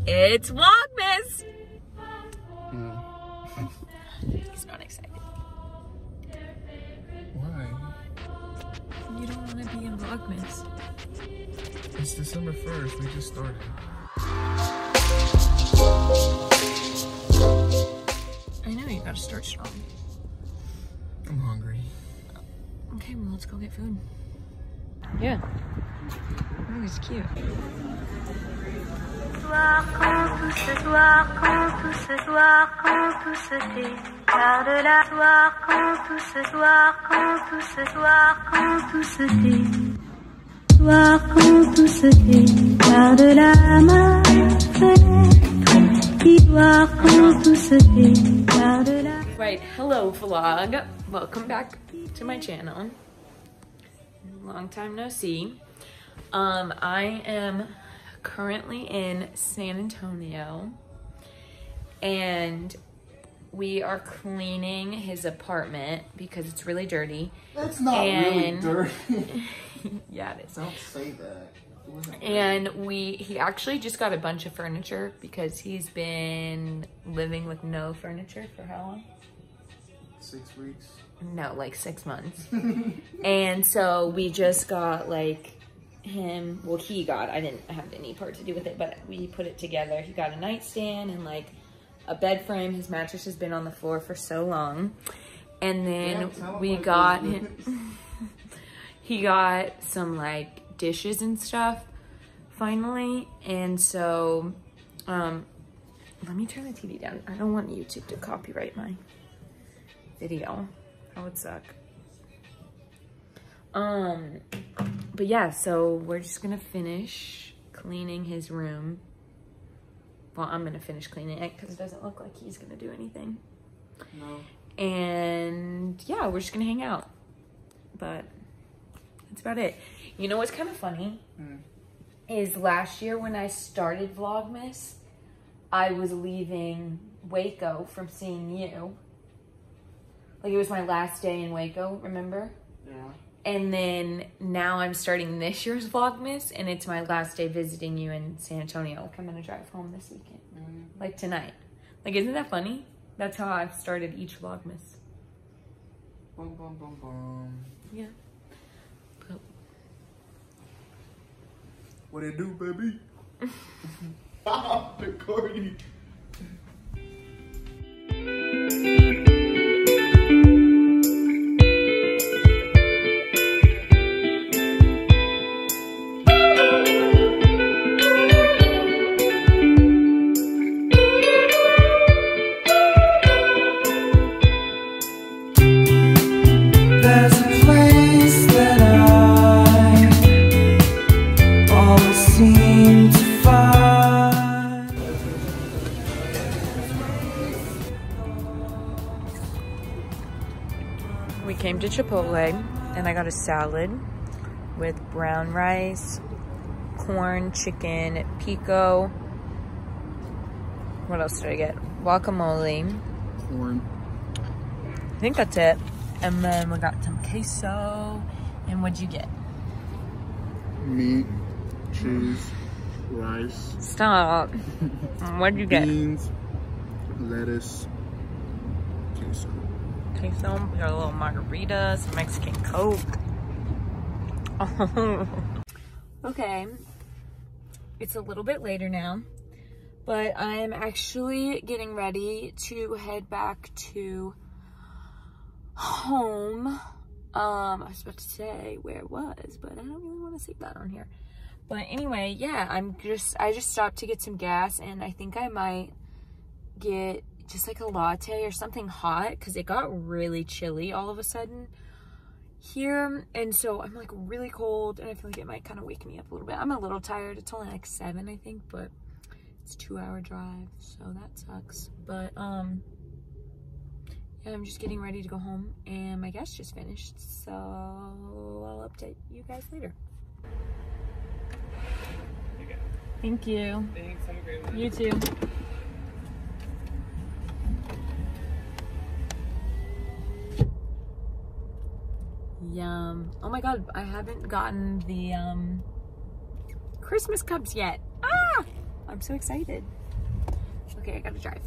It's Vlogmas! He's not excited. Why? You don't want to be in Vlogmas. It's December 1st, we just started. I know, you gotta start strong. I'm hungry. Okay, well, let's go get food. Yeah. Oh, he's cute. Right, hello vlog. Welcome back to my channel. Long time no see. I am currently in San Antonio and we are cleaning his apartment because it's really dirty. That's not really dirty. Yeah, it is. Don't say that. And he actually just got a bunch of furniture because he's been living with no furniture for how long? 6 weeks. No, like 6 months. And so we just got like him, well he got, I didn't have any part to do with it, but we put it together. He got a nightstand and like a bed frame. His mattress has been on the floor for so long. And then we got him, he got some like dishes and stuff finally. And so, let me turn the TV down. I don't want YouTube to copyright my video. That would suck. But yeah, so we're just gonna finish cleaning his room. Well, I'm gonna finish cleaning it because it doesn't look like he's gonna do anything. No. And yeah, we're just gonna hang out. But that's about it. You know what's kind of funny? Is last year when I started Vlogmas, I was leaving Waco from seeing you. Like it was my last day in Waco, remember? Yeah. And then now I'm starting this year's Vlogmas and it's my last day visiting you in San Antonio. Like I'm gonna drive home this weekend. Like tonight. Like isn't that funny? That's how I've started each Vlogmas. Boom, boom, boom, boom. Yeah. But What it do, baby? Recording. we came to Chipotle and I got a salad with brown rice, corn, chicken, pico. What else did I get? Guacamole. Corn. I think that's it. And then we got some queso. And what'd you get? Meat, cheese, rice. Stop. What'd you get? Beans, lettuce, queso. Queso. We got a little margarita, some Mexican Coke. Oh. Okay. It's a little bit later now, but I'm actually getting ready to head back to home. I was about to say where it was, but I don't really want to say that on here. But anyway, yeah, I just stopped to get some gas, and I think I might get just like a latte or something hot because it got really chilly all of a sudden here, and so I'm like really cold, and I feel like it might kind of wake me up a little bit. I'm a little tired. It's only like 7, I think, but it's a 2-hour drive, so that sucks. But yeah, I'm just getting ready to go home, and my gas just finished, so I'll update you guys later. Thank you. Thanks, have a great one. You too. Yum. Oh my god, I haven't gotten the Christmas cups yet. Ah! I'm so excited. Okay, I gotta drive.